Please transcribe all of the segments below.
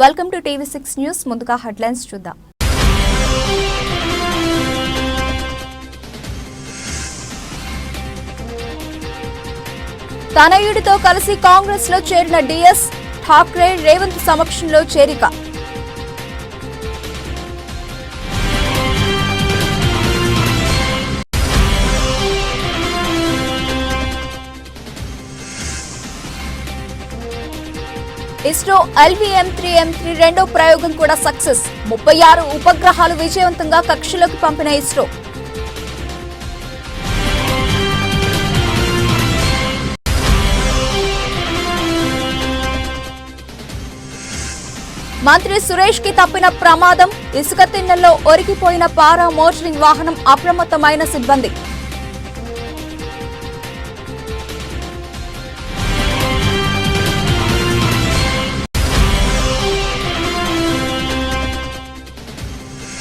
Welcome to టీవీ6 news. ముందుగా headlines చూద్దాం. తనయుడితో కలిసి కాంగ్రెస్ లో చేరిన డిఎస్ ఠాక్రే రేవంత్ సమక్షంలో చేరిక. ఇస్రో LV-M3 రెండో ప్రయోగం కూడా సక్సెస్. 36 ఉపగ్రహాలు విజయవంతంగా కక్షలోకి పంపిన ఇస్రో. మంత్రి సురేష్ కి తప్పిన ప్రమాదం. ఇసుక తిన్నెల్లో ఒరిగిపోయిన పారా మోటరింగ్ వాహనం, అప్రమత్తమైన సిబ్బంది.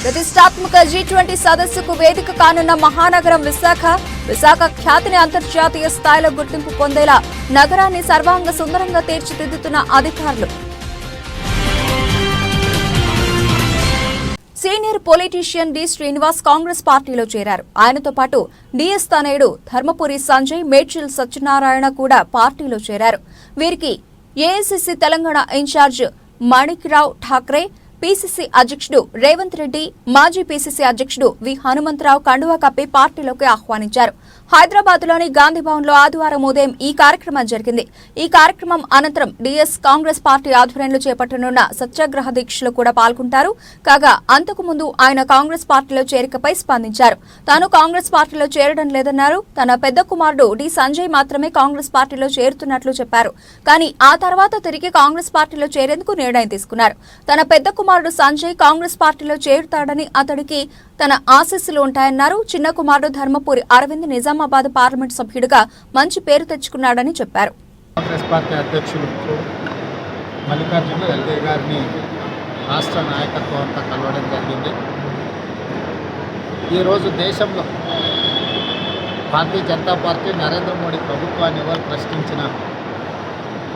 ప్రతిష్టాత్మక G20 సదస్సుకు వేదిక కానున్న మహానగరం విశాఖ. విశాఖ ఖ్యాతిని అంతర్జాతీయ స్థాయిలో గుర్తింపు పొందేలా నగరాన్ని సర్వాంగ సుందరంగా తీర్చిదిద్దుతున్న అధికారులు. Senior politician D Srinivas Congress పార్టీలో చేరారు. ఆయనతో పాటు డిఎస్ తనయుడు ధర్మపురి సంజయ్, మేడ్చల్ సత్యనారాయణ కూడా పార్టీలో చేరారు. వీరికి AICC Telangana incharge Manikrao Thackeray, PCC అధ్యక్షుడు రేవంత్ రెడ్డి, మాజీ పీసీసీ అధ్యక్షుడు వి హనుమంతరావు కండువా కప్పి పార్టీలోకి ఆహ్వానించారు. హైదరాబాద్ లోని గాంధీభవన్ లో ఆదివారం ఉదయం ఈ కార్యక్రమం జరిగింది. ఈ కార్యక్రమం అనంతరం డిఎస్ కాంగ్రెస్ పార్టీ ఆధ్వర్యంలో చేపట్టనున్న సత్యాగ్రహ దీక్షలో కూడా పాల్గొంటారు. కాగా అంతకు ముందు ఆయన కాంగ్రెస్ పార్టీలో చేరికపై స్పందించారు. తాను కాంగ్రెస్ పార్టీలో చేరడం లేదన్నారు. తన పెద్ద కుమారుడు డి సంజయ్ మాత్రమే కాంగ్రెస్ పార్టీలో చేరుతున్నట్లు చెప్పారు. కానీ ఆ తర్వాత తిరిగి కాంగ్రెస్ పార్టీలో చేరేందుకు నిర్ణయం తీసుకున్నారు. తన పెద్ద కుమారుడు సంజయ్ కాంగ్రెస్ పార్టీలో చేరుతాడని, అతడికి తన ఆశీస్సులు ఉంటాయన్నారు. చిన్న కుమారుడు ధర్మపురి అరవింద్ నిజామాబాద్ పార్లమెంట్ సభ్యుడిగా మంచి పేరు తెచ్చుకున్నాడని చెప్పారు. కాంగ్రెస్ పార్టీ అధ్యక్షులు మల్లికార్జున ఖర్గే గారిని రాష్ట్ర నాయకత్వం అంతా కలవడం జరిగింది. ఈరోజు దేశంలో భారతీయ జనతా పార్టీ నరేంద్ర మోడీ ప్రభుత్వాన్ని ఎవరు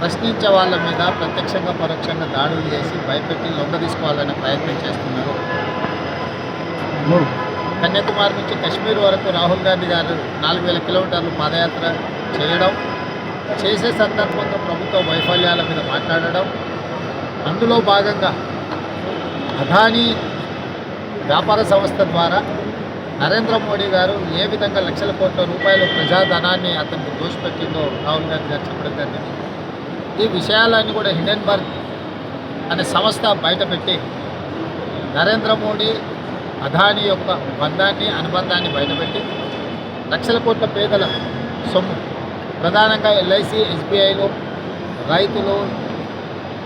ప్రశ్నించే వాళ్ళ మీద ప్రత్యక్షంగా పరోక్షంగా దాడులు చేసి భయపెట్టి లొంగదీసుకోవాలనే ప్రయత్నం చేస్తున్నారు. కన్యాకుమారి నుంచి కశ్మీర్ వరకు రాహుల్ గాంధీ గారు 4000 కిలోమీటర్లు పాదయాత్ర చేసే సందర్భంలో ప్రభుత్వ వైఫల్యాల మీద మాట్లాడడం, అందులో భాగంగా అదానీ వ్యాపార సంస్థ ద్వారా నరేంద్ర మోడీ గారు ఏ విధంగా లక్షల కోట్ల రూపాయల ప్రజాధనాన్ని అతనికి దోషపెట్టిందో రాహుల్ గాంధీ గారు చెప్పడం జరిగింది. ఈ విషయాలన్నీ కూడా హిండెన్బర్గ్ అనే సంస్థ బయటపెట్టి నరేంద్ర మోడీ అదానీ యొక్క బంధాన్ని అనుబంధాన్ని బయటపెట్టి లక్షల కోట్ల పేదల సొమ్ము, ప్రధానంగా LIC, SBIలో రైతులు,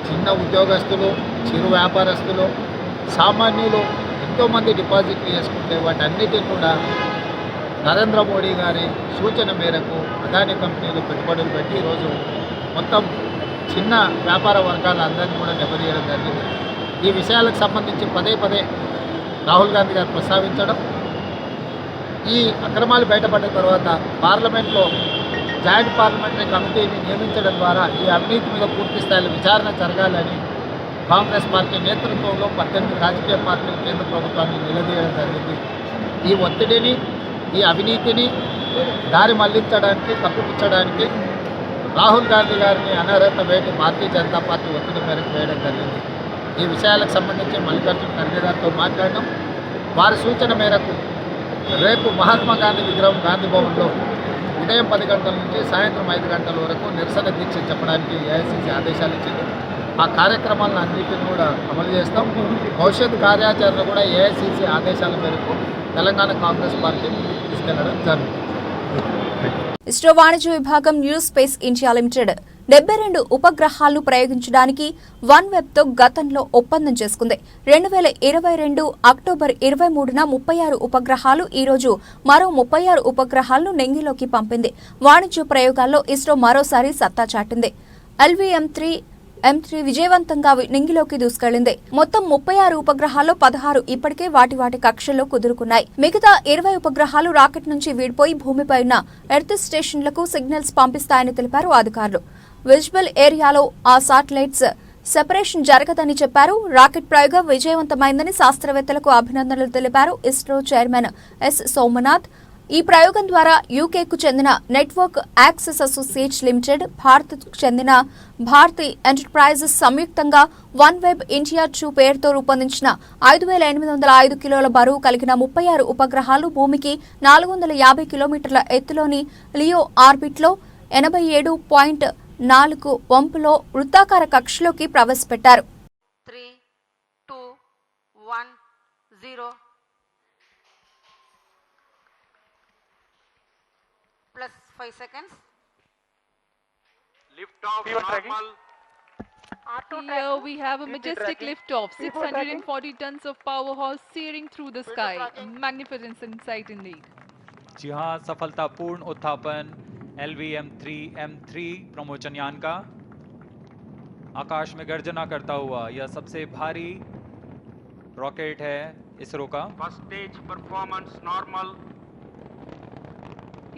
చిన్న ఉద్యోగస్తులు, చిరు వ్యాపారస్తులు, సామాన్యులు ఎంతోమంది డిపాజిట్లు చేసుకుంటే వాటన్నిటిని కూడా నరేంద్ర మోడీ గారి సూచన మేరకు అదానీ కంపెనీలు పెట్టుబడులు పెట్టి ఈరోజు మొత్తం చిన్న వ్యాపార వర్గాలందరినీ కూడా దెబ్బతీయడం జరిగింది. ఈ విషయాలకు సంబంధించి పదే రాహుల్ గాంధీ గారు ప్రస్తావించడం, ఈ అక్రమాలు బయటపడ్డ తర్వాత పార్లమెంట్లో జాయింట్ పార్లమెంటరీ కమిటీని నియమించడం ద్వారా ఈ అవినీతి మీద పూర్తి స్థాయిలో విచారణ జరగాలని కాంగ్రెస్ పార్టీ నేతృత్వంలో 18 రాజకీయ పార్టీలు కేంద్ర ప్రభుత్వాన్ని నిలదీయడం జరిగింది. ఈ ఒత్తిడిని, ఈ అవినీతిని దారి మళ్లించడానికి, కప్పిపుచ్చడానికి రాహుల్ గాంధీ గారిని అనర్హత వేటి భారతీయ జనతా పార్టీ ఒత్తిడి మేరకు వేయడం జరిగింది. ఈ విషయాలకు సంబంధించి మల్లికార్జున ఖర్గే గారితో మాట్లాడడం, వారి సూచన మేరకు రేపు మహాత్మా గాంధీ విగ్రహం గాంధీ భవన్లో ఉదయం 10 గంటల నుంచి సాయంత్రం 5 గంటల వరకు నిరసన దీక్ష చెప్పడానికి ఏఐసీసీ ఆదేశాలు ఇచ్చింది. ఆ కార్యక్రమాలను అన్నింటినీ కూడా అమలు చేస్తాం. భవిష్యత్ కార్యాచరణ కూడా ఏఐసీసీ ఆదేశాల మేరకు తెలంగాణ కాంగ్రెస్ పార్టీ తీసుకెళ్లడం జరుగుతుంది. ఇస్రో వాణిజ్య విభాగం న్యూ స్పేస్ ఇండియా లిమిటెడ్ 72 ఉపగ్రహాలను ప్రయోగించడానికి OneWebతో గతంలో ఒప్పందం చేసుకుంది. 2022 అక్టోబర్ 23న 36 ఉపగ్రహాలు, ఈ రోజు మరో 36 ఉపగ్రహాలను నెంగిలోకి పంపింది. వాణిజ్య ప్రయోగాల్లో ఇస్రో మరోసారి సత్తా చాటింది. LV-M3 విజయవంతంగా నింగిలోకి దూసుకెళ్లింది. మొత్తం 36 ఉపగ్రహాల్లో 16 ఇప్పటికే వాటి కక్షల్లో కుదురుకున్నాయి. మిగతా 20 ఉపగ్రహాలు రాకెట్ నుంచి వీడిపోయి భూమిపై ఉన్న ఎర్త్ స్టేషన్లకు సిగ్నల్స్ పంపిస్తాయని తెలిపారు అధికారులు. విజిబుల్ ఏరియాలో ఆ శాటిలైట్స్ సెపరేషన్ జరగదని చెప్పారు. రాకెట్ ప్రయోగం విజయవంతమైందని శాస్త్రవేత్తలకు అభినందనలు తెలిపారు ఇస్రో చైర్మన్ ఎస్ సోమనాథ్. ఈ ప్రయోగం ద్వారా యూకేకు చెందిన నెట్వర్క్ యాక్సెస్ అసోసియేట్స్ లిమిటెడ్, భారత్కు చెందిన భారతి ఎంటర్ప్రైజెస్ సంయుక్తంగా వన్ వెబ్ ఇండియా 2 పేరుతో రూపొందించిన 5,805 కిలోల బరువు కలిగిన 36 ఉపగ్రహాలు భూమికి 450 కిలోమీటర్ల ఎత్తులోని లియో ఆర్బిట్లో 87.4 వంపులో వృత్తాకార కక్షలోకి ప్రవేశపెట్టారు. 3, 2, 1, 0 plus 5 seconds. Lift off normal. Here we have a majestic lift-off, 640 tons of powerhouse searing through the sky. Magnificent sight indeed. जी हाँ, सफलतापूर्ण उत्थापन LVM-3M3 प्रमोचन यान का आकाश में गर्जना करता हुआ यह सबसे भारी रॉकेट है इसरो का. First stage performance normal.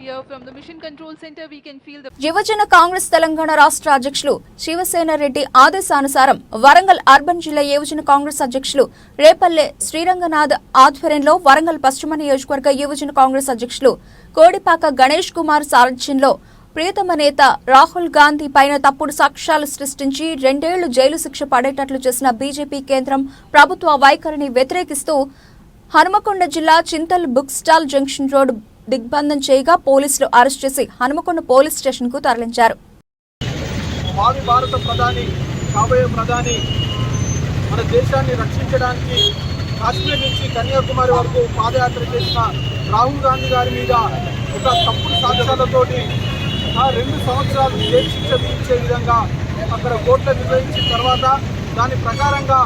Here from the mission control center we can feel the యువజన కాంగ్రెస్ తెలంగాణ రాష్ట్ర అధ్యక్షులు శివసేన రెడ్డి ఆదేశానుసారం వరంగల్ అర్బన్ జిల్లా యువజన కాంగ్రెస్ అధ్యక్షులు రేపల్లె శ్రీరంగనాథ్ ఆధ్వర్యంలో వరంగల్ పశ్చిమ నియోజకవర్గ యువజన కాంగ్రెస్ అధ్యక్షులు కోడిపాక గణేష్ కుమార్ సారథ్యంలో ప్రియతమ నేత రాహుల్ గాంధీ పైన తప్పుడు సాక్ష్యాలు సృష్టించి 2 ఏళ్లు జైలు శిక్ష పడేటట్లు చేసిన బీజేపీ కేంద్రం ప్రభుత్వ వైఖరిని వ్యతిరేకిస్తూ హనుమకొండ జిల్లా Chintal book stall junction road దిగ్బంధం చేయగా పోలీసులు అరెస్ట్ చేసి హనుమకొండ పోలీస్ స్టేషన్ కు తరలించారు. భావి భారత ప్రధాని, కాబోయే ప్రధాని మన దేశాన్ని రక్షించడానికి కాశ్మీర్ నుంచి కన్యాకుమారి వరకు పాదయాత్ర చేసిన రాహుల్ గాంధీ గారి మీద ఒక తప్పుడు సాక్ష్యాలతోటి 2 సంవత్సరాలు జైలు శిక్ష విధించే విధంగా అక్కడ కోర్టులో నిర్వహించిన తర్వాత దాని ప్రకారంగా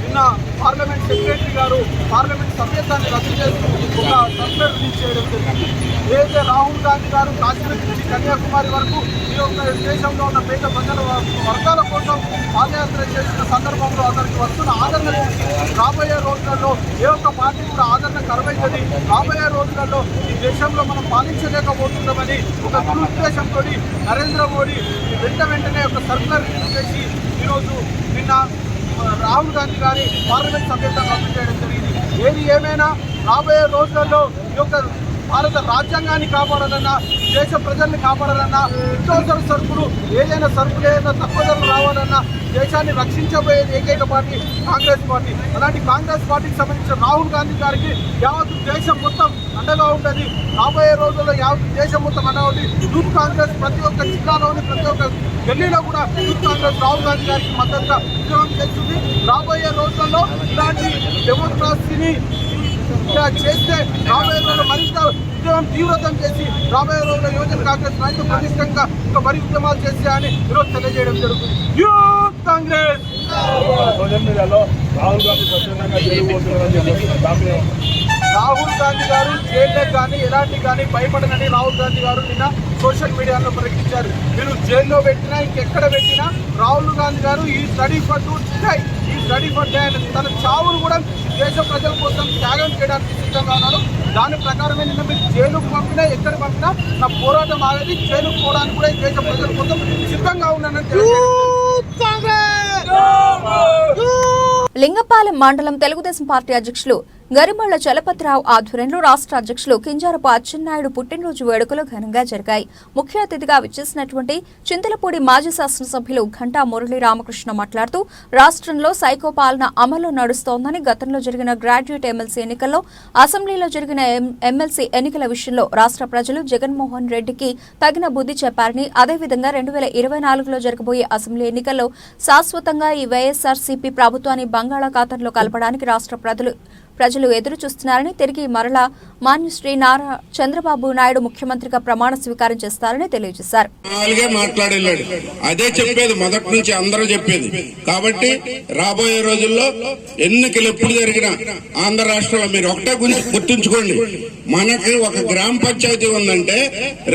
నిన్న పార్లమెంట్ సెక్రటరీ గారు పార్లమెంట్ సభ్యత్వాన్ని రద్దు చేస్తూ ఒక సర్క్యులర్ రిలీజ్ చేయడం జరిగింది. ఏదైతే రాహుల్ గాంధీ గారు కాశ్మీర్ నుంచి కన్యాకుమారి వరకు ఈ యొక్క దేశంలో ఉన్న పేద ప్రజల వర్గాల కోసం పాదయాత్ర చేసిన సందర్భంలో అతనికి వస్తున్న ఆదరణ చూసి రాబోయే రోజులలో ఏ ఒక్క పార్టీ కూడా ఆదరణ కరువైందని, రాబోయే రోజులలో ఈ దేశంలో మనం పాలించలేకపోతున్నామని ఒక దురుద్దేశంతో నరేంద్ర మోడీ వెంటనే ఒక సర్క్యులర్ రిలీజ్ చేసి ఈరోజు నిన్న రాహుల్ గాంధీ గారి పార్లమెంట్ సభ్యత్వాన్ని రద్దు చేయడం జరిగింది. ఏది ఏమైనా రాబోయే రోజులలో ఈ యొక్క భారత రాజ్యాంగాన్ని కాపాడాలన్నా, దేశ ప్రజల్ని కాపాడాలన్నా, నిత్యావసర సరుకులు ఏదైనా సరుకులు ఏదైనా తక్కువ ధరలు రావాలన్నా దేశాన్ని రక్షించబోయేది ఏకైక పార్టీ కాంగ్రెస్ పార్టీ. అలాంటి కాంగ్రెస్ పార్టీకి సంబంధించిన రాహుల్ గాంధీ గారికి యావత్ దేశం మొత్తం అండగా ఉంటుంది. రాబోయే రోజుల్లో యావత్ దేశం మొత్తం అండగా ఉంటుంది. యూత్ కాంగ్రెస్ ప్రతి ఒక్క జిల్లాలోని ప్రతి ఒక్క ఢిల్లీలో కూడా యూత్ కాంగ్రెస్ రాహుల్ గాంధీ గారికి మద్దతుగా ఉద్యోగం చేస్తుంది. రాబోయే రోజుల్లో ఇలాంటి డెమోక్రసీని చేస్తే రాబోయే రోజుల్లో మరింత ఉద్యమం తీవ్రతం చేసి రాబోయే రోజుల్లో యువజన కాంగ్రెస్ నాయకులు ప్రతిష్టంగా ఇంకా మరి ఉద్యమాలు చేస్తాయని ఈరోజు తెలియజేయడం జరుగుతుంది. యూత్ కాంగ్రెస్ రాహుల్ గాంధీ గారు జైల్లోకి కానీ ఎలాంటి కానీ భయపడనని రాహుల్ గాంధీ గారు నిన్న సోషల్ మీడియాలో ప్రకటించారు. మీరు జైల్లో పెట్టినా ఇంకెక్కడ పెట్టినా రాహుల్ గాంధీ గారు ఈ స్టడీ ఫర్ టు డై, ఈ స్టడీ ఫర్ డై తన చావును కూడా దేశ ప్రజల కోసం త్యాగం చేయడానికి సిద్ధంగా ఉన్నారు. దాని ప్రకారమే నిన్న మీరు జైలుకు పంపినా ఎక్కడ పంపినా నా పోరాటం ఆగేది, జైలుకు పోవడానికి కూడా ఈ దేశ ప్రజల కోసం సిద్ధంగా ఉన్నానని లింగపాలెం మండలం తెలుగుదేశం పార్టీ అధ్యక్షులు గరిమళ్ల చలపతిరావు ఆధ్వర్యంలో రాష్ట్ర అధ్యక్షులు కింజారపు అచ్చెన్నాయుడు పుట్టినరోజు వేడుకలు ఘనంగా జరిగాయి. ముఖ్య అతిథిగా విచ్చేసినటువంటి చింతలపూడి మాజీ శాసనసభ్యులు ఘంటా మురళీ రామకృష్ణ మాట్లాడుతూ రాష్ట్రంలో సైకో పాలన అమలు నడుస్తోందని, గతంలో జరిగిన గ్రాడ్యుయేట్ ఎమ్మెల్సీ ఎన్నికల్లో, అసెంబ్లీలో జరిగిన ఎమ్మెల్సీ ఎన్నికల విషయంలో రాష్ట్ర ప్రజలు జగన్మోహన్ రెడ్డికి తగిన బుద్ధి చెప్పారని, అదేవిధంగా 2024లో జరగబోయే అసెంబ్లీ ఎన్నికల్లో శాశ్వతంగా ఈ వైఎస్ఆర్సీపీ ప్రభుత్వాన్ని బంగాళాఖాతంలో కలపడానికి రాష్ట్ర ప్రజలు ఎదురు చూస్తున్నారని, తిరిగి మరలా మాన్యశ్రీ నారా చంద్రబాబు నాయుడు ముఖ్యమంత్రిగా ప్రమాణ స్వీకారం చేస్తారని తెలియజేశారు. మాట్లాడేళ్ళాడు అదే చెప్పేది మొదటి నుంచి అందరూ చెప్పేది. కాబట్టి రాబోయే రోజుల్లో ఎన్నికలు ఎప్పుడు జరిగినా ఆంధ్ర రాష్ట్రంలో మీరు ఒకటే గుర్తుంచుకోండి, మనకి ఒక గ్రామ పంచాయతీ ఉందంటే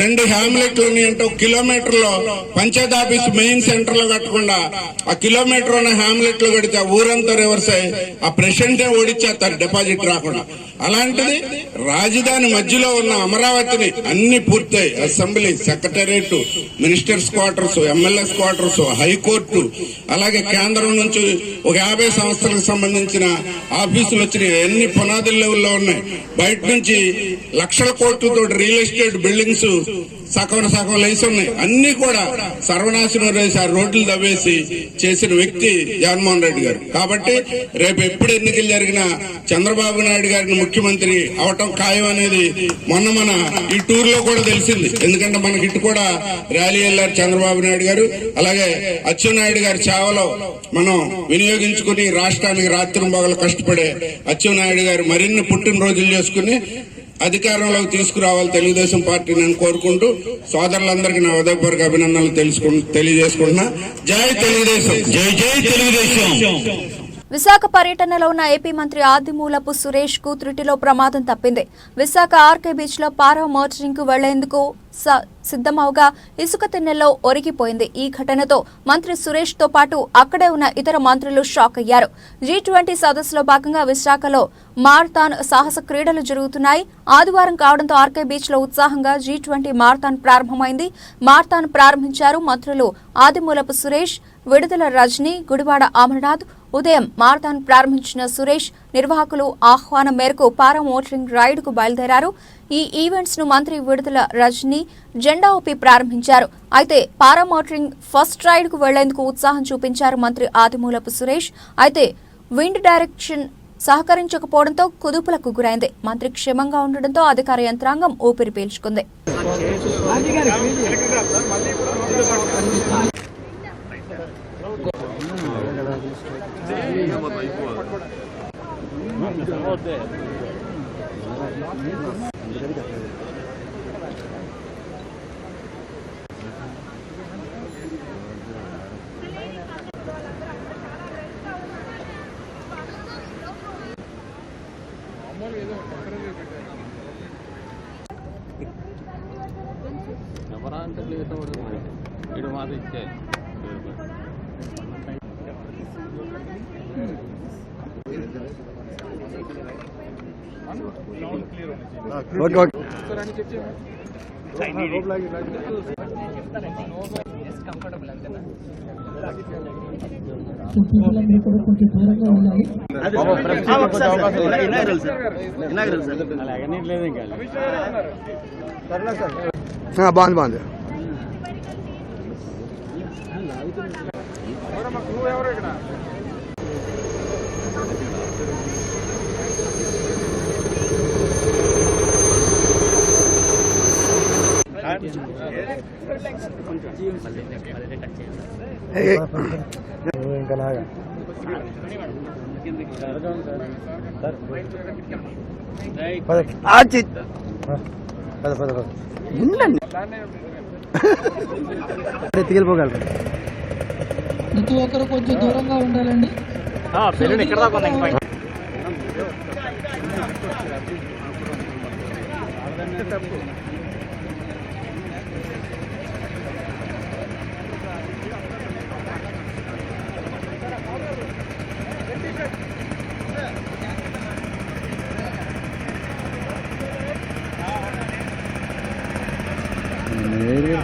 2 హ్యామ్లెట్లు ఉన్నాయంటే 1 కిలోమీటర్లో పంచాయతీ ఆఫీస్ మెయిన్ సెంటర్ లో కట్టకుండా ఆ కిలోమీటర్ ఉన్న హ్యామ్లెట్లు కడితే ఊరంతా రివర్స్ అయ్యి ఆ ప్రెసిడెంటే ఓడిచ్చేస్తారు డిపాజిట్ రాకుండా. అలాంటిది రాజధాని మధ్యలో ఉన్న అమరావతిని అన్ని పూర్తయి assembly, secretariat, ministers quarters, MLAs quarters, high court, అలాగే కేంద్రం నుంచి ఒక 50 సంస్థలకు సంబంధించిన ఆఫీసులు వచ్చినాయి. అన్ని పునాదుల లెవెల్లో ఉన్నాయి. బయట నుంచి లక్షల కోట్లతో రియల్ ఎస్టేట్ బిల్డింగ్స్ సగం లేసి ఉన్నాయి. అన్ని కూడా సర్వనాశనం చేసి ఆ రోడ్లు తవ్వేసి చేసిన వ్యక్తి జగన్మోహన్ రెడ్డి గారు. కాబట్టి రేపు ఎప్పుడు ఎన్నికలు జరిగినా చంద్రబాబు నాయుడు గారిని ముఖ్యమంత్రి అవటం ఖాయం అనేది మన ఈ టూర్ లో కూడా తెలిసింది. ఎందుకంటే మనకి ఇటు కూడా ర్యాలీ వెళ్లారు చంద్రబాబు నాయుడు గారు. అలాగే అచ్చెన్నాయుడు గారి సేవలో మనం వినియోగించుకుని రాష్ట్రానికి రాత్రింబగలు కష్టపడే అచ్చెన్నాయుడు గారు మరిన్ని పుట్టినరోజులు చేసుకుని అధికారంలోకి తీసుకురావాలి తెలుగుదేశం పార్టీ నేను కోరుకుంటూ సోదరులందరికీ నా ఉదయపూర్వక అభినందనలు తెలియజేసుకుంటున్నా. జై తెలుగుదేశం, జై జై తెలుగుదేశం. విశాఖ పర్యటనలో ఉన్న ఏపీ మంత్రి ఆదిమూలపు సురేష్ కు త్రుటిలో ప్రమాదం తప్పింది. విశాఖ ఆర్కే బీచ్ లో పారా మోటరింగ్ కు వెళ్లేందుకు సిద్దమవగా ఇసుక తిన్నెల్లో ఒరిగిపోయింది. ఈ ఘటనతో మంత్రి సురేష్ తో పాటు అక్కడే ఉన్న ఇతర మంత్రులు షాక్ అయ్యారు. G20 సదస్సులో భాగంగా విశాఖలో మారథాన్ సాహస క్రీడలు జరుగుతున్నాయి. ఆదివారం కావడంతో ఆర్కే బీచ్ లో ఉత్సాహంగా G20 మారథాన్ ప్రారంభమైంది. మారథాన్ ప్రారంభించారు మంత్రులు ఆదిమూలపు సురేష్, విడుదల రజని, గుడివాడ అమర్నాథ్. ఉదయం మారథాన్ ప్రారంభించిన సురేష్ నిర్వాహకులు ఆహ్వానం మేరకు పారా మోటరింగ్ రైడ్ కు బయలుదేరారు. ఈ ఈవెంట్స్ ను మంత్రి విడుదల రజని జెండా ఊపి ప్రారంభించారు. అయితే పారా మోటరింగ్ ఫస్ట్ రైడ్ కు వెళ్లేందుకు ఉత్సాహం చూపించారు మంత్రి ఆదిమూలపు సురేష్. అయితే విండ్ డైరెక్షన్ సహకరించకపోవడంతో కుదుపులకు గురైంది. మంత్రి క్షేమంగా ఉండడంతో అధికార యంత్రాంగం ఊపిరి పీల్చుకుంది. బాగుంది. ఎత్తుకెళ్ళిపోగలరు. ప్రతి ఒక్కరు కొంచెం దూరంగా ఉండాలండి. ఇక్కడ దాకా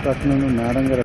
పక్కన మేడం గారు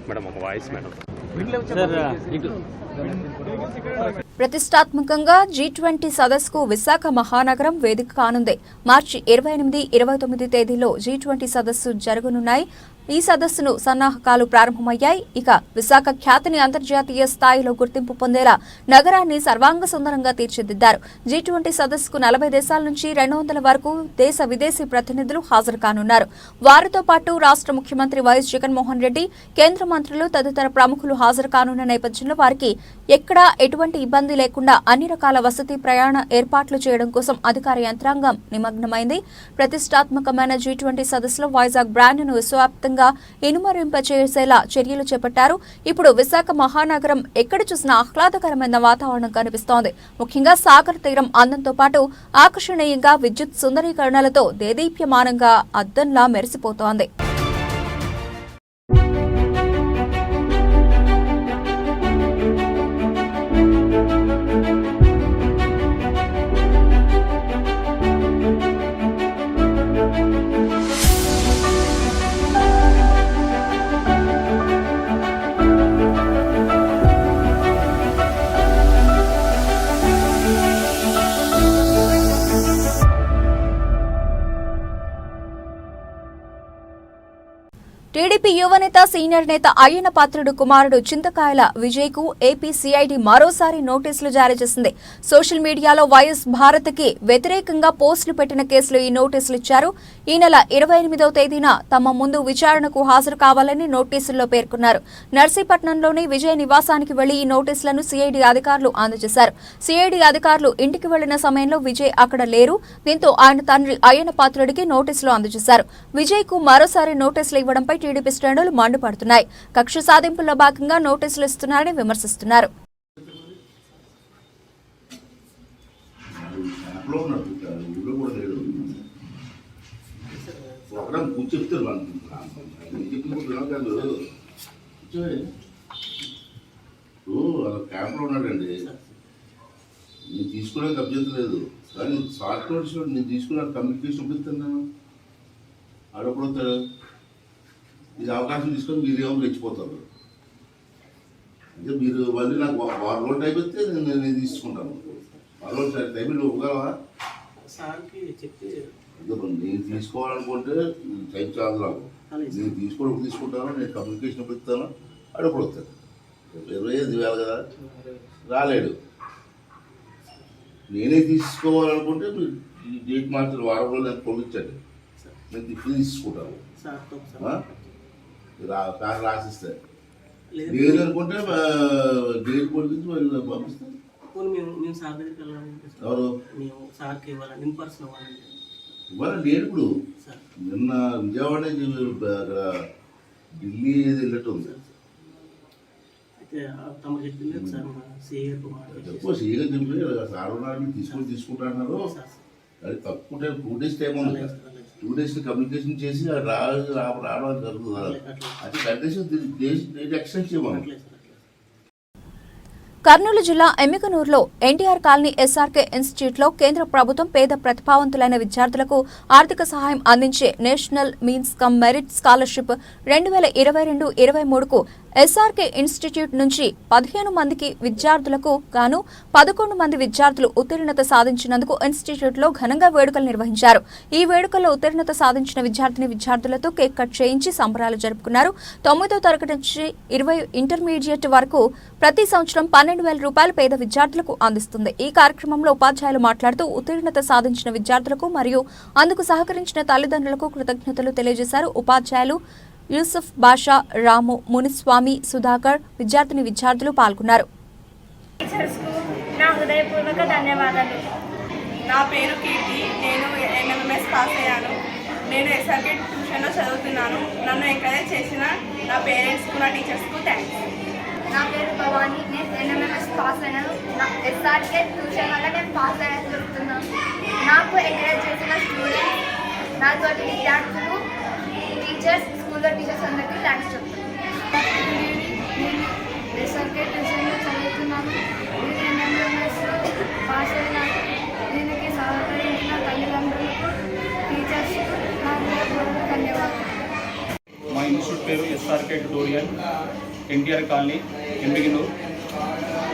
మేడం ఒక వాయిస్ మేడం. ప్రతిష్టాత్మకంగా G20 సదస్సుకు విశాఖ మహానగరం వేదిక కానుంది. మార్చి 28, 29 తేదీల్లో G20 సదస్సు జరగనున్నాయి. ఈ సదస్సును సన్నాహకాలు ప్రారంభమయ్యాయి. ఇక విశాఖ ఖ్యాతిని అంతర్జాతీయ స్థాయిలో గుర్తింపు పొందేలా నగరాన్ని సర్వాంగ సుందరంగా తీర్చిదిద్దారు. G20 సదస్సుకు 40 దేశాల నుంచి 200 వరకు దేశ విదేశీ ప్రతినిధులు హాజరు కానున్నారు. వారితో పాటు రాష్ట్ర ముఖ్యమంత్రి వైఎస్ జగన్మోహన్ రెడ్డి, కేంద్ర మంత్రులు తదితర ప్రముఖులు హాజరు కానున్న నేపథ్యంలో వారికి ఎక్కడా ఎటువంటి ఇబ్బంది లేకుండా అన్ని రకాల వసతి ప్రయాణ ఏర్పాట్లు చేయడం కోసం అధికార యంత్రాంగం నిమగ్నమైంది. ప్రతిష్టాత్మకమైన G20 సదస్సులో వైజాగ్ బ్రాండ్ను విశ్వవ్యాప్తంగా ఇనుమరింపచేసేలా చర్యలు చేపట్టారు. ఇప్పుడు విశాఖ మహానగరం ఎక్కడ చూసినా ఆహ్లాదకరమైన వాతావరణం కనిపిస్తోంది. ముఖ్యంగా సాగర్ తీరం అందంతో పాటు ఆకర్షణీయంగా విద్యుత్ సుందరీకరణలతో దేదీప్యమానంగా అద్దంలా మెరిసిపోతోంది. టీడీపీ యువనేత సీనియర్ నేత అయ్యన్న పాత్రుడు కుమారుడు చింతకాయల విజయ్కు ఏపీ సిఐడి మరోసారి నోటీసులు జారీ చేసింది. సోషల్ మీడియాలో వైఎస్ భారత్కి వ్యతిరేకంగా పోస్టులు పెట్టిన కేసులో ఈ నోటీసులు ఇచ్చారు. ఈ నెల 28వ తేదీన తమ ముందు విచారణకు హాజరు కావాలని నోటీసుల్లో పేర్కొన్నారు. నర్సీపట్నంలోని విజయ్ నివాసానికి వెళ్లి ఈ నోటీసులను సిఐడి అధికారులు అందజేశారు. సిఐడి అధికారులు ఇంటికి వెళ్లిన సమయంలో విజయ్ అక్కడ లేరు. దీంతో ఆయన తండ్రి అయ్యన్న పాత్రుడికి నోటీసులు అందజేశారు. విజయ్కు మరోసారి నోటీసులు ఇవ్వడంపై టీడీపీ శ్రేణులు మండిపడుతున్నాయి. కక్ష సాధింపుల్లో భాగంగా నోటీసులు ఇస్తున్నారని విమర్శిస్తున్నారు. క్యాంప్లో ఉన్నాడండి. నేను తీసుకోవడానికి అభ్యంతరం లేదు, కానీ షార్ట్ నోట్స్ నేను తీసుకున్న కమ్యూనికేషన్ చూపిస్తున్నాను. ఆడపడతాడు, ఇది అవకాశం తీసుకొని మీరు ఏమో రెచ్చిపోతారు. అంటే మీరు మళ్ళీ నాకు 6 రోజులు టైం ఇస్తే నేను తీసుకుంటాను. 6 రోజులు టైంలో ఇవ్వగలవా? నేను తీసుకోవాలనుకుంటే టైం చాలు నాకు. నేను తీసుకుంటాను, నేను కమ్యూనికేషన్ పెడతాను. అడగొడతాను 25,000 కదా, రాలేడు. నేనే తీసుకోవాలనుకుంటే మీరు డేట్ మార్చిన 6 రోజులు నేను పంపించండి, నేను తీసుకుంటాను. కారు రాసిస్తే లేదనుకుంటే డేట్ పొడిగించి వాళ్ళు పంపిస్తాను. ఎవరు ఇవాళ డేట్ ఇప్పుడు నిన్న విజయవాడ అక్కడ ఢిల్లీ వెళ్ళట్టు ఉంది. ఎక్కువ సీగా చెప్పి సార్ ఉన్నారని తీసుకుంటారు. అది తక్కువ టైం 2 days టైం ఉంది. 2 days కమ్యూనికేషన్ చేసి రావడం జరుగుతుంది. అది కండిషన్ ఎక్స్టెండ్ చేయమని. కర్నూలు జిల్లా ఎమ్మికనూరులో ఎన్టీఆర్ కాలనీ ఎస్ఆర్కే ఇన్స్టిట్యూట్లో కేంద్ర ప్రభుత్వం పేద ప్రతిభావంతులైన విద్యార్థులకు ఆర్థిక సహాయం అందించే national means cum merit scholarship 2022-23కు ఎస్ఆర్కే ఇన్స్టిట్యూట్ నుంచి 15 మందికి విద్యార్థులకు గాను 11 మంది విద్యార్థులు ఉత్తీర్ణత సాధించినందుకు ఇన్స్టిట్యూట్లో ఘనంగా వేడుకలు నిర్వహించారు. ఈ వేడుకల్లో ఉత్తీర్ణత సాధించిన విద్యార్థులతో కేక్ కట్ చేయించి సంబరాలు జరుపుకున్నారు. 9వ తరగతి నుంచి 20 ఇంటర్మీడియట్ వరకు ప్రతి సంవత్సరం 12,000 రూపాయలు పేద విద్యార్థులకు అందిస్తుంది. ఈ కార్యక్రమంలో ఉపాధ్యాయులు మాట్లాడుతూ ఉత్తీర్ణత సాధించిన విద్యార్థులకు మరియు అందుకు సహకరించిన తల్లిదండ్రులకు కృతజ్ఞతలు తెలియజేశారు. ఉపాధ్యాయులు యూసుఫ్ బాషా, రాము, మునిస్వామి, సుధాకర్, విద్యార్థులు పాల్గొన్నారు. నా హృదయపూర్వక ధన్యవాదాలు. నా పేరు కీర్తి, నేను MMS పాస్ అయ్యాను. నేను ఎస్ఆర్కే ట్యూషన్లో చదువుతున్నాను. నన్ను ఎంకరేజ్ చేసిన నా పేరెంట్స్కు, నా టీచర్స్కు థ్యాంక్స్. నా పేరు భవానీ, నేను NMMS పాస్ అయ్యాను. ఎస్ఆర్కే ట్యూషన్ వల్ల నేను పాస్ అయ్యాను చెప్తున్నాను. నాకు ఎంకరేజ్ చేసిన స్టూడెంట్స్, నాతోటి విద్యార్థులు, టీచర్స్, స్కూల్లో టీచర్స్ అందరికీ థ్యాంక్స్ చెప్తున్నాను. నేను ఎస్ఆర్కే ట్యూషన్లో చదువుతున్నాను. నేను NMMSలో పాస్ అయ్యాను. దీనికి సహకరించిన తల్లిదండ్రులకు, టీచర్స్కు నా హృదయపూర్వక ధన్యవాదాలు. మా ఇన్స్టిట్యూట్ పేరు SRK tutorial NTR colony Emmiganur.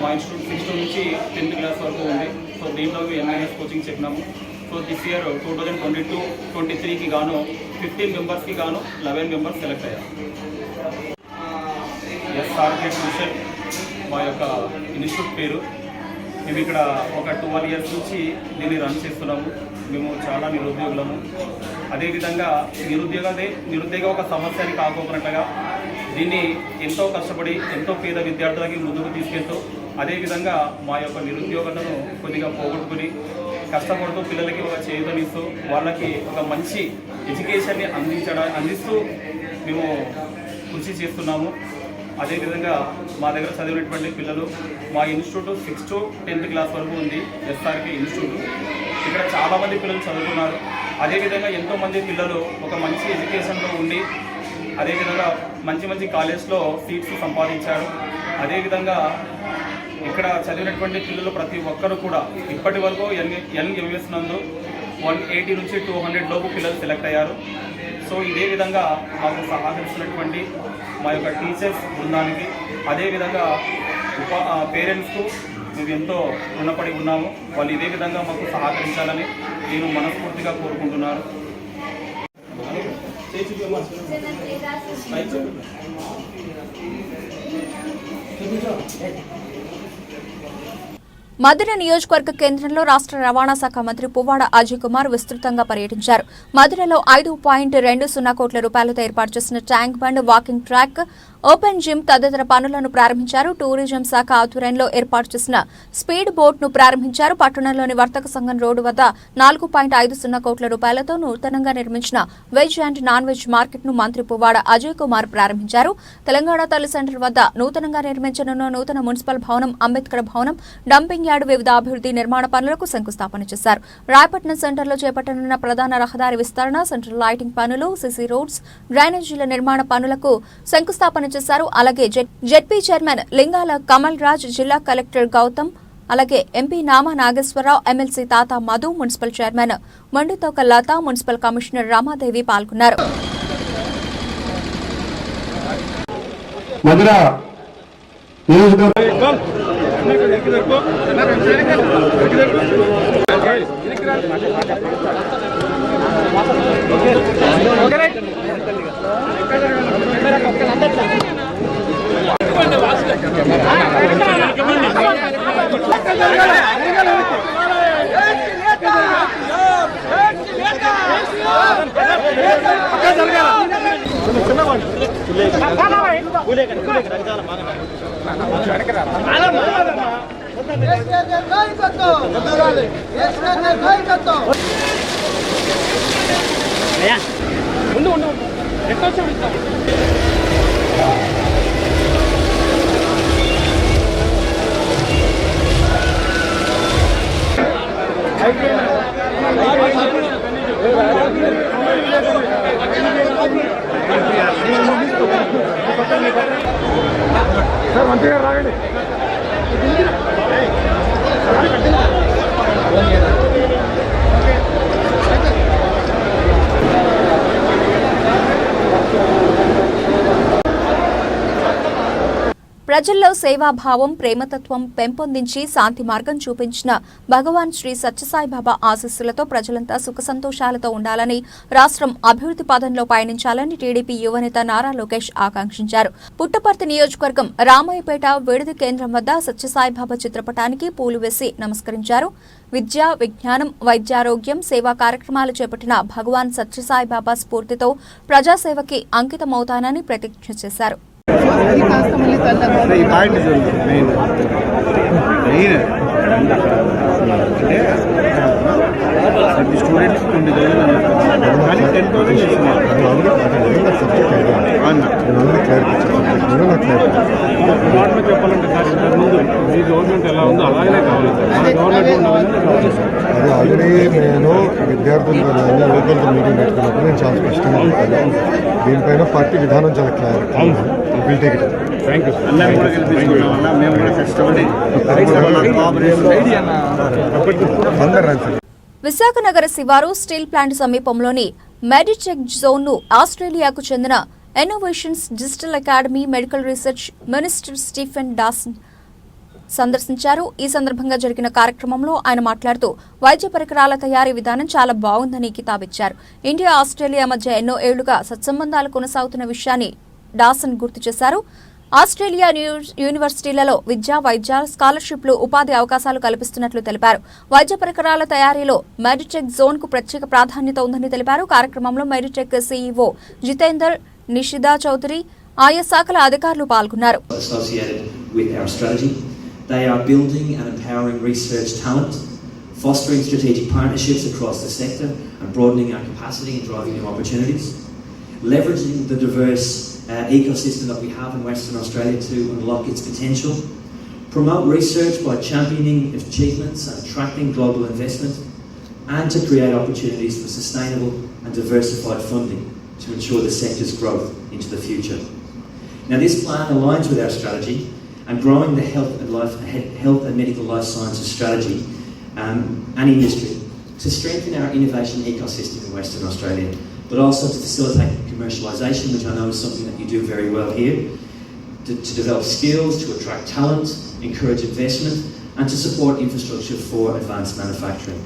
మా ఇన్స్టిట్యూట్ 6 నుంచి 10th క్లాస్ వరకు ఉంది. సో దీంట్లో ఎంఎన్ఎస్ కోచింగ్ చెప్పినాము. సో దిస్ ఇయర్ 2022-23కి గాను 15 మెంబర్స్కి గాను 11 మెంబర్స్ సెలెక్ట్ అయ్యారు. ఎస్ఆర్కే ట్యూషన్ మా యొక్క ఇన్స్టిట్యూట్ పేరు. మేము ఇక్కడ ఒక 12 years నుంచి దీన్ని రన్ చేస్తున్నాము. మేము చాలా నిరుద్యోగులము. అదేవిధంగా నిరుద్యోగ ఒక సమస్యని కాకపోయినట్లుగా దీన్ని ఎంతో కష్టపడి ఎంతో పేద విద్యార్థులకి ముందుకు తీసుకెళ్తూ అదేవిధంగా మా యొక్క నిరుద్యోగతను కొద్దిగా పోగొట్టుకుని కష్టపడుతూ పిల్లలకి ఒక చేయూతనిస్తూ వాళ్ళకి ఒక మంచి ఎడ్యుకేషన్ని అందిస్తూ మేము కృషి చేస్తున్నాము. అదేవిధంగా మా దగ్గర చదివినటువంటి పిల్లలు మా ఇన్స్టిట్యూట్ 6 to 10th క్లాస్ వరకు ఉంది. SRK institute. ఇక్కడ చాలామంది పిల్లలు చదువుతున్నారు. అదేవిధంగా ఎంతోమంది పిల్లలు ఒక మంచి ఎడ్యుకేషన్లో ఉండి అదేవిధంగా మంచి కాలేజ్లో సీట్స్ సంపాదించారు. అదేవిధంగా ఇక్కడ చదివినటువంటి పిల్లలు ప్రతి ఒక్కరు కూడా ఇప్పటి వరకు ఎంఎస్ నందు 180 నుంచి 200 లోపు పిల్లలు సెలెక్ట్ అయ్యారు. సో ఇదే విధంగా మాకు సహకరిస్తున్నటువంటి మా యొక్క టీచర్స్ బృందానికి అదేవిధంగా పేరెంట్స్కు మేము ఎంతో రుణపడి ఉన్నాము. వాళ్ళు ఇదే విధంగా మాకు సహకరించాలని నేను మనస్ఫూర్తిగా కోరుకుంటున్నాను. మధుర నియోజకవర్గ కేంద్రంలో రాష్ట్ర రవాణా శాఖ మంత్రి పువ్వాడ అజయ్ కుమార్ విస్తృతంగా పర్యటించారు. మధురలో 5.20 కోట్ల రూపాయలతో ఏర్పాటు చేసిన tank bund, walking track, open gym తదితర పనులను ప్రారంభించారు. టూరిజం శాఖ ఆధ్వర్యంలో ఏర్పాటు చేసిన స్పీడ్ బోట్ ను ప్రారంభించారు. పట్టణంలోని వర్తక సంఘం రోడ్డు వద్ద 4.50 కోట్ల రూపాయలతో నూతనంగా నిర్మించిన veg and non veg market ను మంత్రి పువ్వాడ అజయ్ కుమార్ ప్రారంభించారు. తెలంగాణ తల్లి సెంటర్ వద్ద నూతనంగా నిర్మించనున్న నూతన మున్సిపల్ భవనం, అంబేద్కర్ భవనం, డంపింగ్ యార్డు, వివిధ అభివృద్ధి నిర్మాణ పనులకు శంకుస్థాపన చేశారు. రాయపట్నం సెంటర్లో చేపట్టనున్న ప్రధాన రహదారి విస్తరణ, సెంట్రల్ లైటింగ్ పనులు, సిసి రోడ్స్, డ్రైనేజీల నిర్మాణ పనులకు శంకుస్థాపన చేశారు. అలాగే జెడ్పీ చైర్మన్ లింగాల కమల్ రాజ్, జిల్లా కలెక్టర్ గౌతమ్, అలాగే ఎంపీ నామా నాగేశ్వరరావు, ఎమ్మెల్సీ తాత మధు, మున్సిపల్ చైర్మన్ మండుతోక లత, మున్సిపల్ కమిషనర్ రామాదేవి పాల్గొన్నారు. ప్రజల్లో సేవాభావం, ప్రేమతత్వం పెంపొందించి శాంతి మార్గం చూపించిన భగవాన్ శ్రీ సత్యసాయిబాబా ఆశీస్సులతో ప్రజలంతా సుఖ సంతోషాలతో ఉండాలని, రాష్ట్రం అభివృద్ధి పదంలో పయనించాలని టీడీపీ యువనేత నారా లోకేష్ ఆకాంక్షించారు. పుట్టపర్తి నియోజకవర్గం రామయ్యపేట విడిది కేంద్రం వద్ద సత్యసాయిబాబా చిత్రపటానికి పూలు వేసి నమస్కరించారు. విద్య, విజ్ఞానం, వైద్యారోగ్యం, సేవా కార్యక్రమాలు చేపట్టిన భగవాన్ సత్యసాయిబాబా స్ఫూర్తితో ప్రజాసేవకి అంకితమవుతానని ప్రతిజ్ఞ చేశారు. స్టూడెంట్స్ 20,000 కానీ 10,000 మాటలో చెప్పాలంటే సార్ ఇంతకు ముందు మీ గవర్నమెంట్ ఎలా ఉందో అలాగే కావాలి అది ఆల్రెడీ నేను విద్యార్థులతో యువకులతో మీటింగ్ పెట్టుకున్నప్పుడు నేను చాలా స్పష్టంగా ఉంటాను. దీనిపైన పార్టీ విధానం చాలా క్లారిటీ. Thank you. విశాఖ నగర శివారు స్టీల్ ప్లాంట్ సమీపంలోని మెడిటెక్ జోన్ ను ఆస్ట్రేలియాకు చెందిన innovations digital academy, medical research minister Stephen Dawson సందర్శించారు. ఈ సందర్భంగా జరిగిన కార్యక్రమంలో ఆయన మాట్లాడుతూ వైద్య పరికరాల తయారీ విధానం చాలా బాగుందని కితాబిచ్చారు. ఇండియా ఆస్ట్రేలియా మధ్య ఎన్నో ఏళ్లుగా సత్సంబంధాలు కొనసాగుతున్న విషయాన్ని డాసన్ గుర్తు చేశారు. ఆస్ట్రేలియా యూనివర్సిటీలలో విద్య, వైద్య స్కాలర్షిప్లు, ఉపాధి అవకాశాలు కల్పిస్తున్నట్లు తెలిపారు. వైద్య పరికరాల తయారీలో మెడిటెక్ జోన్ కు ప్రత్యేక ప్రాధాన్యత ఉందని తెలిపారు. కార్యక్రమంలో మెడిటెక్ సీఈఓ జితేందర్, నిషిదా చౌదరి, ఆయా శాఖల అధికారులు పాల్గొన్నారు. They are building and empowering research talent, fostering strategic partnerships across the sector and broadening our capacity and driving new opportunities, leveraging the diverse ecosystem that we have in Western Australia to unlock its potential, promote research by championing achievements and attracting global investment, and to create opportunities for sustainable and diversified funding to ensure the sector's growth into the future. Now, this plan aligns with our strategy and growing the health and medical life sciences strategy and industry to strengthen our innovation ecosystem in Western Australia, but also to facilitate commercialisation, which I know is something that you do very well here, to develop skills, to attract talent, encourage investment, and to support infrastructure for advanced manufacturing.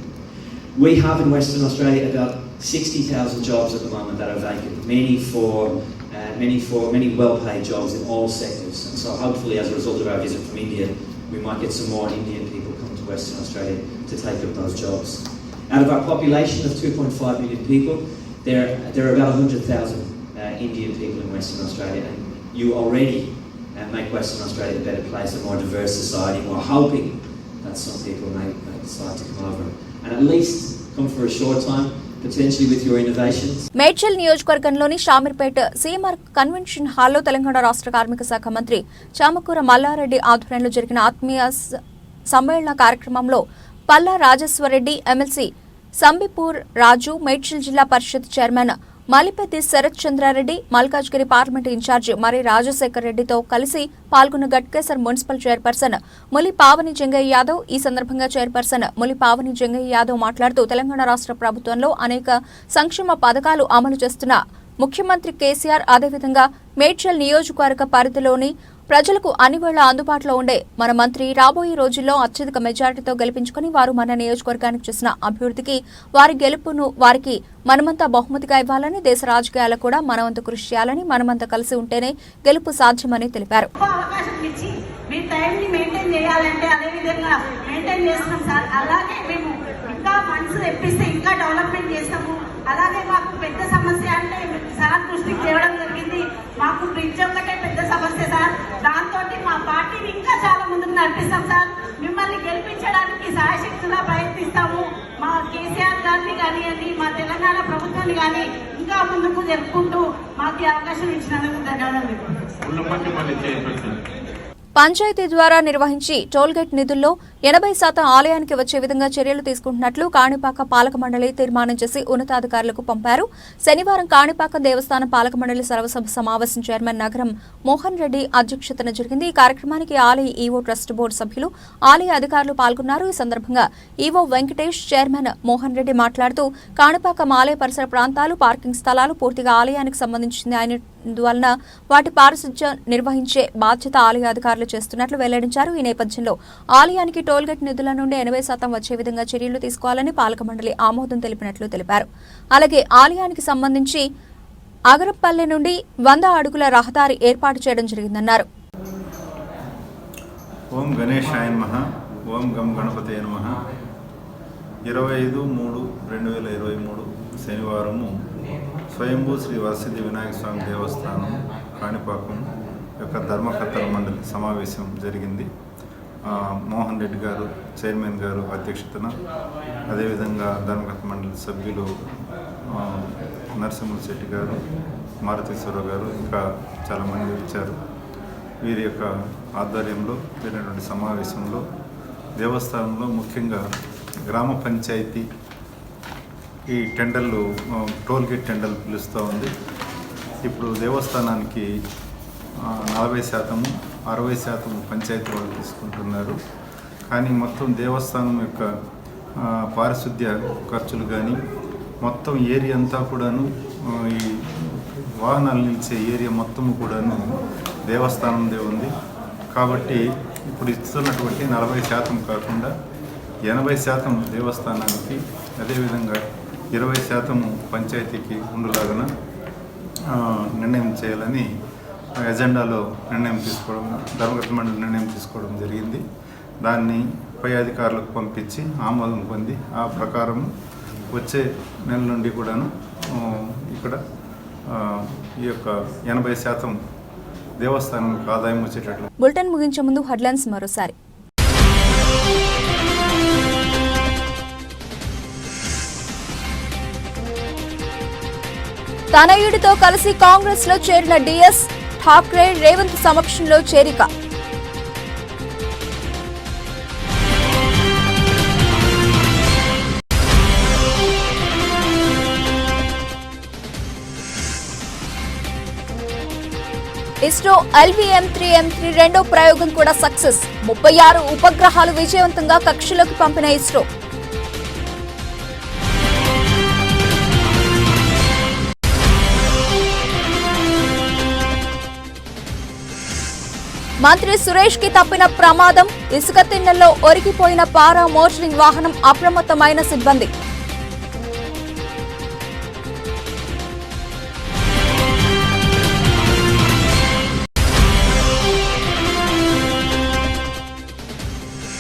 We have in Western Australia about 60,000 jobs at the moment that are vacant, many well-paid jobs in all sectors. And so hopefully as a result of our visit from India, we might get some more Indian people come to Western Australia to take up those jobs. Out of our population of 2.5 million people, there are about 100,000 Indian people in Western Australia, and you already make Western Australia a better place, a more diverse society. We're hoping that some people may decide to come over and at least come for a short time, potentially with your innovations. Medchal నియోజకవర్గంలోని Shamirpet CMR convention హాల్లో తెలంగాణ రాష్ట్ర కార్మిక శాఖ మంత్రి చామకూర మల్లారెడ్డి ఆధ్వర్యంలో జరిగిన ఆత్మీయ సమ్మేళన కార్యక్రమంలో పల్లా రాజేశ్వరరెడ్డి, ఎమ్మెల్సీ సంబిపూర్ రాజు, మేడ్చల్ జిల్లా పరిషత్ chairman Malipeddi Sarath Chandra Reddy, Malkajgiri parliament incharge మరి రాజశేఖర్ రెడ్డితో కలిసి పాల్గొన్న గట్కేసర్ మున్సిపల్ చైర్పర్సన్ ములి పావని జంగయ్య యాదవ్. ఈ సందర్భంగా చైర్పర్సన్ ములి పావని జంగయ్య యాదవ్ మాట్లాడుతూ తెలంగాణ రాష్ట్ర ప్రభుత్వంలో అనేక సంక్షేమ పథకాలు అమలు చేస్తున్న ముఖ్యమంత్రి కేసీఆర్, అదేవిధంగా మేడ్చల్ నియోజకవర్గ పరిధిలోని ప్రజలకు అన్ని వేళ అందుబాటులో ఉండే మన మంత్రి రాబోయే రోజుల్లో అత్యధిక మెజారిటీతో గెలిపించుకుని వారు మన నియోజకవర్గానికి చేసిన అభివృద్ధికి వారి గెలుపును వారికి మనమంతా బహుమతిగా ఇవ్వాలని, దేశ రాజకీయాలకు కూడా మనమంతా కృషి చేయాలని, మనమంతా కలిసి ఉంటేనే గెలుపు సాధ్యమని తెలిపారు. అలాగే మాకు పెద్ద సమస్య అంటే సార్ దృష్టికి తేవడం జరిగింది. మాకు బ్రిడ్జ్ ఒకటే పెద్ద సమస్య సార్. దాంతో మా పార్టీని ఇంకా చాలా ముందుకు నడిపిస్తాం సార్. మిమ్మల్ని గెలిపించడానికి సాయశక్తులా ప్రయత్నిస్తాము. మా కేసీఆర్ గారిని కానివ్వండి, మా తెలంగాణ ప్రభుత్వాన్ని కానీ ఇంకా ముందుకు జరుపుకుంటూ మాకు అవకాశం ఇచ్చినందుకు ధన్యవాదాలు. పంచాయతీ ద్వారా నిర్వహించి టోల్గేట్ నిధుల్లో 80% ఆలయానికి వచ్చే విధంగా చర్యలు తీసుకుంటున్నట్లు కాణిపాక పాలక మండలి తీర్మానం చేసి ఉన్నతాధికారులకు పంపారు. శనివారం కాణిపాక దేవస్థానం పాలక మండలి సర్వసభ సమావేశం చైర్మన్ నగరం మోహన్ రెడ్డి అధ్యక్షతన జరిగింది. ఈ కార్యక్రమానికి ఆలయ ఈవో ట్రస్ట్ బోర్డు సభ్యులు, ఆలయ అధికారులు పాల్గొన్నారు. ఈ సందర్భంగా ఈవో వెంకటేష్, చైర్మన్ మోహన్ రెడ్డి మాట్లాడుతూ కాణిపాకం ఆలయ పరిసర ప్రాంతాలు, పార్కింగ్ స్థలాలు పూర్తిగా ఆలయానికి సంబంధించింది అయినందువలన వాటి పారిశుధ్యం నిర్వహించే బాధ్యత ఆలయ అధికారులు చేస్తున్నట్లు వెల్లడించారు. ఈ నేపథ్యంలో ఆలయానికి టోల్గేట్ నిధుల నుండి 80% వచ్చే విధంగా చర్యలు తీసుకోవాలని పాలక మండలి ఆమోదం తెలిపినట్లు తెలిపారు. అలాగే ఆలయానికి సంబంధించి అగరపల్లి నుండి 100 అడుగుల రహదారి ఏర్పాటు చేయడం జరిగిందన్నారు. ఓం గణేశాయ నమః, ఓం గం గణపతయ నమః. 25/3/2023 శనివారము స్వయంభూ శ్రీ వరసిద్ధి వినాయక స్వామి దేవస్థానం కాణిపాకం యొక్క ధర్మకర్తల మండలి సమావేశం జరిగింది. మోహన్ రెడ్డి గారు చైర్మన్ గారు అధ్యక్షతన, అదేవిధంగా ధర్మకర్త మండలి సభ్యులు నరసింహ శెట్టి గారు, మారుతీశ్వరరావు గారు, ఇంకా చాలామంది వచ్చారు. వీరి యొక్క ఆధ్వర్యంలో జరిగినటువంటి సమావేశంలో దేవస్థానంలో ముఖ్యంగా గ్రామ పంచాయతీ ఈ టెండర్లు, టోల్గేట్ టెండర్లు పిలుస్తూ ఉంది. ఇప్పుడు దేవస్థానానికి 40%, 60% పంచాయతీ వాళ్ళు తీసుకుంటున్నారు. కానీ మొత్తం దేవస్థానం యొక్క పారిశుద్ధ్య ఖర్చులు కానీ మొత్తం ఏరియా అంతా కూడాను, ఈ వాహనాలు నిలిచే ఏరియా మొత్తము కూడాను దేవస్థానందే ఉంది. కాబట్టి ఇప్పుడు ఇస్తున్నటువంటి 40% కాకుండా 80% దేవస్థానానికి, అదేవిధంగా 20% పంచాయతీకి ఉండేలాగా నిర్ణయం చేయాలని ఎజెండాలో నిర్ణయం తీసుకోవడం, ధర్మకర్త మండలి నిర్ణయం తీసుకోవడం జరిగింది. దాన్ని పై అధికారులకు పంపించి ఆమోదం పొంది ఆ ప్రకారం వచ్చే నెల నుండి కూడాను ఇక్కడ ఈ యొక్క 80% దేవస్థానానికి ఆదాయం వచ్చేటట్లు. బులెటిన్ ముగించే ముందు హెడ్లైన్స్ మరోసారి. తనయుడితో కలిసి కాంగ్రెస్ లో చేరిన డిఎస్ ఠాక్రే రేవంత్ సమక్షంలో చేరిక. ఇస్రో LVM-3 రెండో ప్రయోగం కూడా సక్సెస్. 36 ఉపగ్రహాలు విజయవంతంగా కక్షలోకి పంపిన ఇస్రో. మంత్రి సురేష్ కి తప్పిన ప్రమాదం. ఇసుక తిన్నెల్లో ఒరిగిపోయిన పారా మోటరింగ్ వాహనం, అప్రమత్తమైన సిబ్బంది.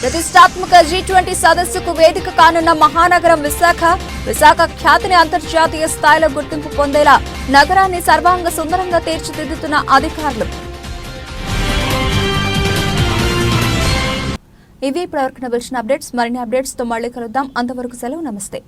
ప్రతిష్టాత్మక G20 సదస్సుకు వేదిక కానున్న మహానగరం విశాఖ. విశాఖ ఖ్యాతిని అంతర్జాతీయ స్థాయిలో గుర్తింపు పొందేలా నగరాన్ని సర్వాంగ సుందరంగా తీర్చిదిద్దుతున్న అధికారులు. ఇవి ఇప్పటివరకు అప్డేట్స్. మరిన్ని అప్డేట్స్ తో మళ్ళీ కలుద్దాం. అంతవరకు సెలవు. నమస్తే.